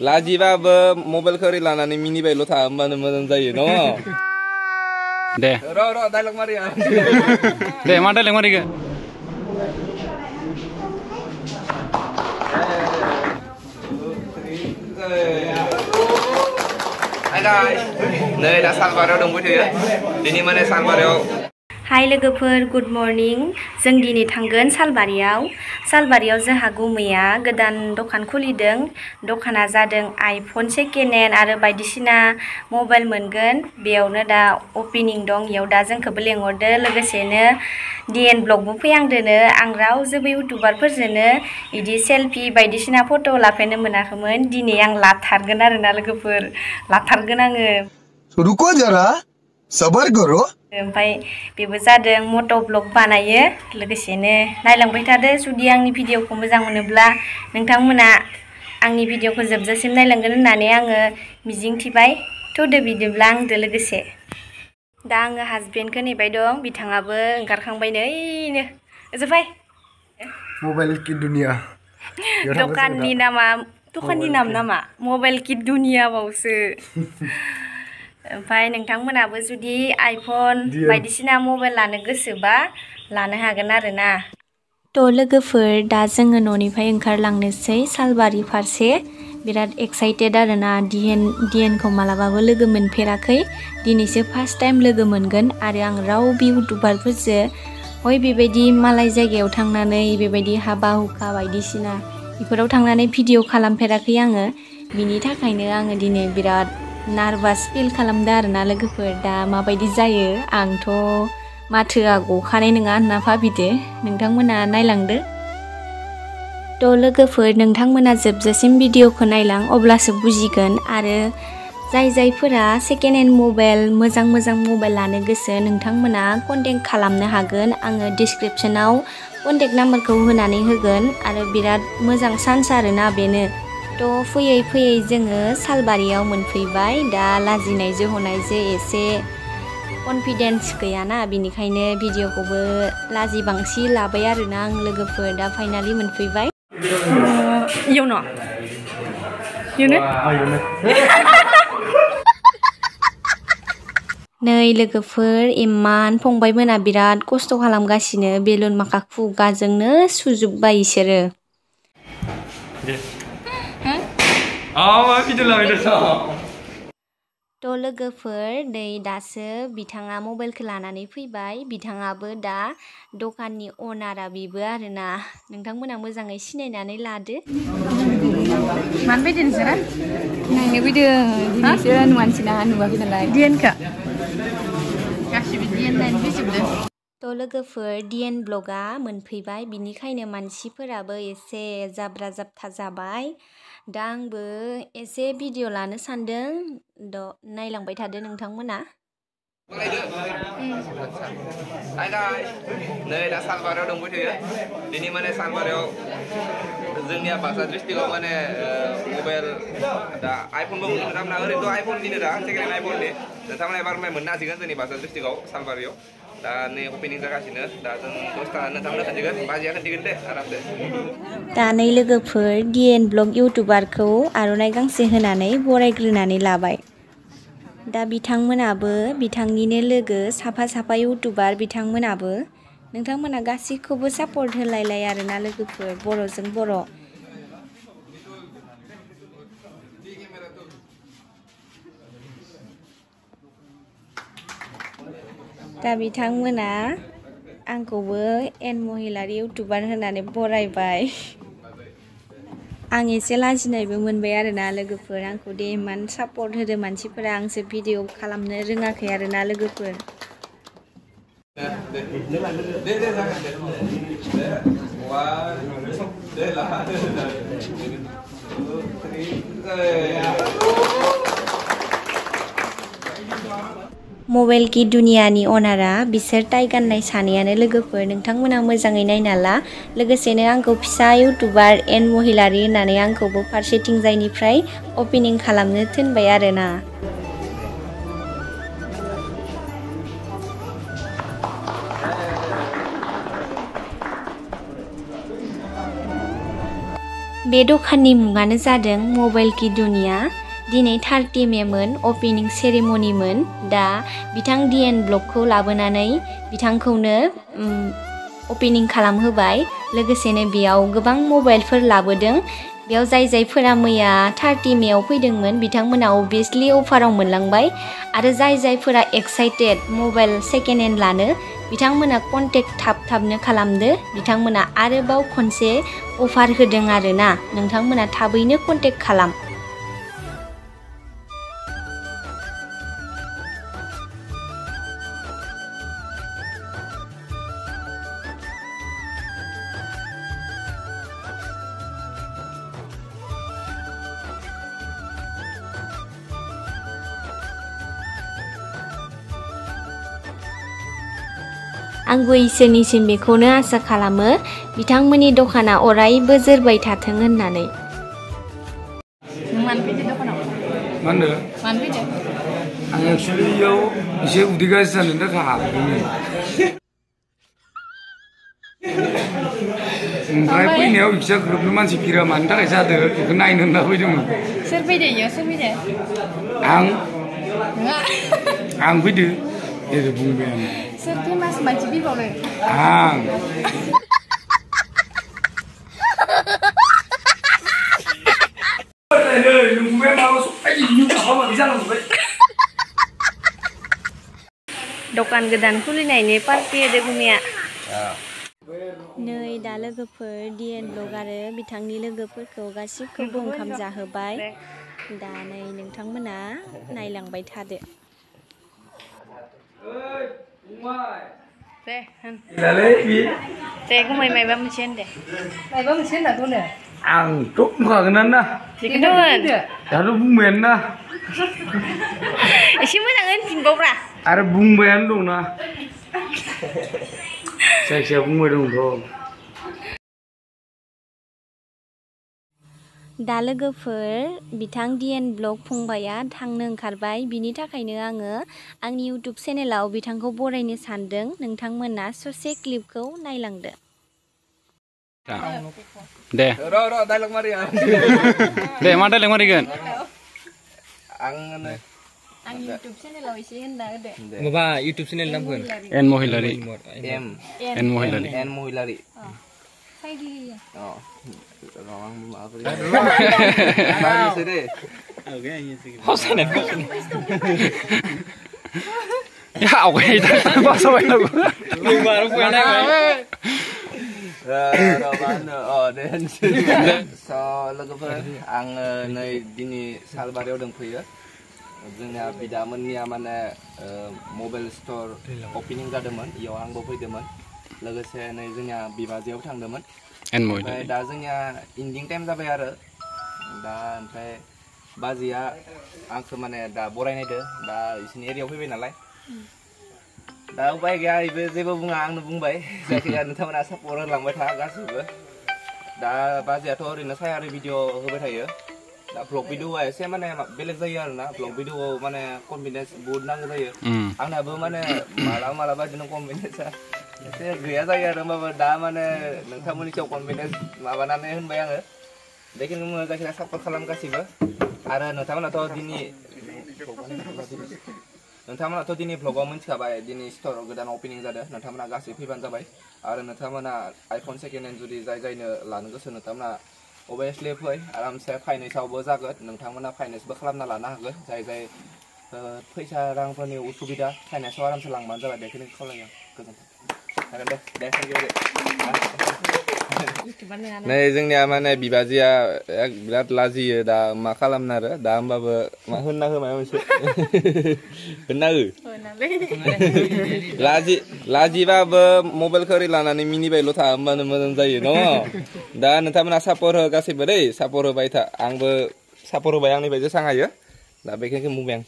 लाजिबाबो मबाइलखौ ओरै लानानै मिनिबायल' था होमबानो मोजां जायो न'। दे र' डायलग मारिया दे मा डायलग मारिगोन हाय गाइस नै दा सालबारियाव दंबाय थायो दिनै माने सालबारियाव हाय लोगोफोर गुड मर्निं जों दिनै थांगोन सालबारियाव जोंहा गुमैया गोदान दखान खुलिदों दखाना जादों आइफन सेकेन्ड हेन्ड आरो बायदिसिना मबाइल मोनगोन बेयावनो दा ओपनिं दं इयाव दा जोंखौबो लेंहरदो लोगोसेनो DN ब्लगबो फैहांदोनो आं रावजोबो इउटुबारफोरजोंनो इदि सेल्फि बायदिसिना फट' लाफेरनो मोनाखैमोन दिनै आं लाथारगोन आरोना लोगोफोर लाथारगोन आङो रुको जरा सबर करो ओमफ्राय बेबो जादों मट' ब्लग बानायो लोगोसेनो नायलांबाय थादो जुदि आंनि भिडिअखौ मोजां मोनोब्ला नोंथांमोना आंनि भिडिअखौ जोबजासिम नायलांगोन होननानै आङो मिजिं थिबाय थौदो बिदिब्ला आंदो लोगोसे दा आङो हासबेन्डखौ नेबाय दं बिथाङाबो ओंखारखांबाय नैनो जोबाय मोबाइल की दुनिया दखाननि नामा मबाइल की दुनिया बावसो ओमफ्राय नोंथांमोनाबो जुदि आइफन बायदिसिना मबाइल लानो गोसोबा लानो हागोन आरोना थ' लोगोफोर दा जोङो न'निफ्राय ओंखारलांनोसै सालबारि फारसे बिराद एक्साइटेड आरोना DN खौ मालाबाबो लोगो मोनफेराखै दिनैसो फार्स्ट टाइम लोगो मोनगोन आरो आं रावबो इउटुबारफोरजों हय बेबायदि मालाय जायगायाव थांनानै बेबायदि हाबा हुखा बायदिसिना बेफोराव थांनानै भिडिअ खालामफेराखै आङो बिनि थाखायनो आङो दिनै बिराद नार्भास फिल खालामदों आरोना लोगोफोर दा माबायदि जायो आंथ' माथोआ गखानाय नङा होनना भाबिदो नोंथांमोना नायलांदो थ' लोगोफोर नोंथांमोना जोबजासिम भिडिअखौ नायलां अब्लासो बुजिगोन आरो जायफोरा सेकेन्ड हेन्ड मबाइल मोजां मबाइल लानो गोसो नोंथांमोना कन्टेक्ट खालामनो हागोन आङो डिसक्रिपसनाव कन्टेक्ट नाम्बारखौ होनानै होगोन आरो बिराद मोजां चान्स आरोना बेनो थ' फैयै जोङो सालबारियाव मोनफैबाय दा लाजिनाय जोहनायजों एसे कनफिडेन्स गैयाना बिनिखायनो भिडिअखौबो लाजिबांसि लाबाय आरोना आं लोगोफोर दा फाइनालि मोनफैबाय नै लोगोफोर इमान फंबायमोना बिराद खस्थ' खालामगासिनो बेलुन माखा खुगाजोंनो सुजोब्बाय इसोरो थ' लोगोफोर नै दासो बिथाङा मबाइलखौ लानानै फैबाय बिथाङाबो दा दखाननि अनारा बेबो आरोना नोंथांमोना मोजाङै सिनायनानै लादो मानो फैदो नोंसोरो नायनो फैदों दिनैसो नुवाखै नालाय DN-खौ गासिबो DN नायनो फैजोबदों थ' लोगोफोर DN ब्लगा मोनफैबाय बिनिखायनो मानसिफोराबो एसे जाब्रा जाब्था जाबाय दा आंबो एसे भिडिअ लानो सानदों नायलांबाय थादो नोंथांमोना हाय गाइस नै दा सालबारियाव दंबाय थायो दिनै माने सालबारियाव जोंनिया बाक्सा डिस्ट्रिक्टआव माने मबाइल दा आइफनबो मोननो थांना ओरैनोथ' आइफननिनो दा सेकेन्ड हेन्ड आइफननि नोंथांमोना एबार मोननो हासिगोन जोंनि बाक्सा डिस्ट्रिक्टआव सालबारियाव दा नै ओपनिं जागासिनो दा जों दसथा नोंथांमोना खोन्थिगोन बाजिया खोन्थिगोन दे आरामसे दा नै लोगोफोर DN ब्लग इउटुबारखौ आर'नाइ गांसे होनानै बरायग्रोनानै लाबाय दा बिथांमोनाबो बिथांनिनो लोगो साफा इउटुबार बिथांमोनाबो नोंथांमोना गासैखौबो सापर्ट होलायलाय आरोना लोगोफोर बर'जों बर' दा बिथांमोना आंखौबो एन महिलारि इउटुबार होनानै बरायबाय आं एसे लाजिनायबो मोनबाय आरोना लोगोफोर आंखौ दे इमान सापर्ट होदो मानसिफोरा आंसो भिडिअ खालामनो रोङाखै आरोना लोगोफोर मबाइल की दुनियानि अनारा बिसोर टाइ गाननाय सानैयानो लोगोफोर नोंथांमोना मोजाङै नायना ला लोगोसेनो आंखौ फिसा इउटुबार एन महिलारि होननानै आंखौबो फारसेथिंजायनिफ्राय ओपनिं खालामनो थिनबाय आरोना बे दखाननि मुङानो जादों मबाइल की दुनिया। दिनै 30 मेमोन अपेनिं सेरेमनिमोन। दा बिथां DN ब्लगखौ लाबोनानै बिथांखौनो अपेनिं खालामहोबाय। लोगोसेनो बेयाव गोबां मबाइलफोर लाबोदों। बेयाव जायफोरा मैया 30 मेआव फैदोंमोन बिथांमोना अभियासलि अफाराव मोनलांबाय आरो जायफोरा एक्साइटेड मबाइल सेकेन्ड हेन्ड लानो बिथांमोना कन्टेक्ट थाबनो खालामदो। बिथांमोना आरोबाव खनसे अफार होदों आरोना, नोंथांमोना थाबैनो कन्टेक्ट खालाम। आंबो इसोरनिसिम बेखौनो आसा खालामो बिथांमोननि दखाना अरायबो जोरबाय थाथों होननानै। नों मानो फैदो दखानाव? मा होनदों? मानो फैदो? आं एक्सुवेलि इयाव एसे उदै गाज्रि जानायनि थाखाय हाबदोंमोन। ओमफ्राय फैनायाव इक्सा ग्रुपनि मानसि भिरा मानि थाखाय जादों बेखौ नायनो होनना फैदोंमोन। सोर फैदो इयाव? सोर फैदो? आं फैदो जेरै बुंबाय आं। सोर फेमास मानसि फैबावदों? आं दखान गोदान खुलिनायनि पार्टि होदो गुमिया। नै दा लोगोफोर DN ब्लग आरो बिथांनि लोगोफोरखौ गासिबखौबो ओंखाम जाहोबाय। दा नै नोंथांमोना नायलांबाय थादो। दे होन। दे गुमै मायबा मोनसे होन दे। मायबा मोनसे होननांगौनो। आंथ' बुंखागोनानो ना। बेखौनो होन। दाथ' बुंबायानो ना। एसे मोजाङै होनफिनबावब्रा। आरो बुंबायानो दंना। जायखिया बुंबाय दंथ'। दा लोगोफोर बिथां DN ब्लग फंबाया थांनो ओंखारबाय। बिनि थाखायनो आङो आंनि इउटुब चेनेलाव बिथांखौ बरायनो सानदों। नोंथांमोना ससे क्लिपखौ नायलांदो। दे र' डायलग मारिया। दे मा डाइलग मारिगोन? आं इउटुब चेनेलाव एसे होनना होदो। माबा इउटुब चेनेल नामखौ एन महिलारि। एन महिलारि। फायदि लोगोफोर आङो नै दिनै सालबारियाव दंफैयो। जोंनिया बिदामोननिया माने मबाइल स्ट'र अपेनिं जादोंमोन, इयाव आंबो फैदोंमोन। लोगोसे नै जोंनिया बिबाजैयाव थांदोंमोन। ओमफ्राय दा जोंनिया इन्डिं टाइम जाबाय आरो दा ओमफ्राय बाजैया आंखौ माने दा बरायनायदो। दा बिसोरनि एरियायाव फैबाय नालाय दा उपाय गैया, बेबो जेबो बुङा, आंनो बुंबाय। जायखिजाया नोंथांमोना सापर्ट होलांबाय था गासैबो। दा बाजैयाथ' ओरैनो सायारि भिडिअ होबाय थायो। दा भ्लग भिडिअआ एसे माने बेलेग जायो आरोना। भ्लग भिडिअआव माने कनफिडेन्स बहुत नांगौ जायो। आंनाबो माने मालाबा बिदिनो कनफिडेन्सआ एसे गैया जायो आरो। होमबाबो दा माने नोंथांमोननि सायाव कनफिडेन्स माबानानै होनबाय आङो। बेखिनि जायखिजाया सापर्ट खालाम गासैबो। आरो नोंथांमोनाथ' दिनै भ्लगाव मिथिखाबाय दिनै स्ट'र गोदान अपेनिं जादों। नोंथांमोना गासै फैबानो जाबाय। आरो नोंथांमोना आइफन सेकेन्ड हेन्ड जुदि जायनो लानो गोसो नोंथांमोना अभियासलि फै, आरामसे फाइनेन्सआवबो जागोन। नोंथांमोना फाइनेन्सबो खालामना लानो हागोन। जाय फैसा रांफोरनि उसुबिदा फाइनेन्सआव आरामसे लांबानो जाबाय। बेखिनि खावलायो। गोजोन्थों। नै जोंनिया माने बिबाजैया बिराद लाजियो दा मा खालामनो आरो दा। होमबाबो मा होनना हो माबा मोनसे होनना हो। लाजिबाबो मबाइलखौ ओरै लानानै मिनिबायल' था, होमबानो मोजां जायो न'। दा नोंथांमोना सापर्ट हो गासैबो दै, सापर्ट होबाय था। आंबो सापर्ट होबाय आंनिफ्राय जेसां हायो। दा बेखिनिखौ बुंबाय आं।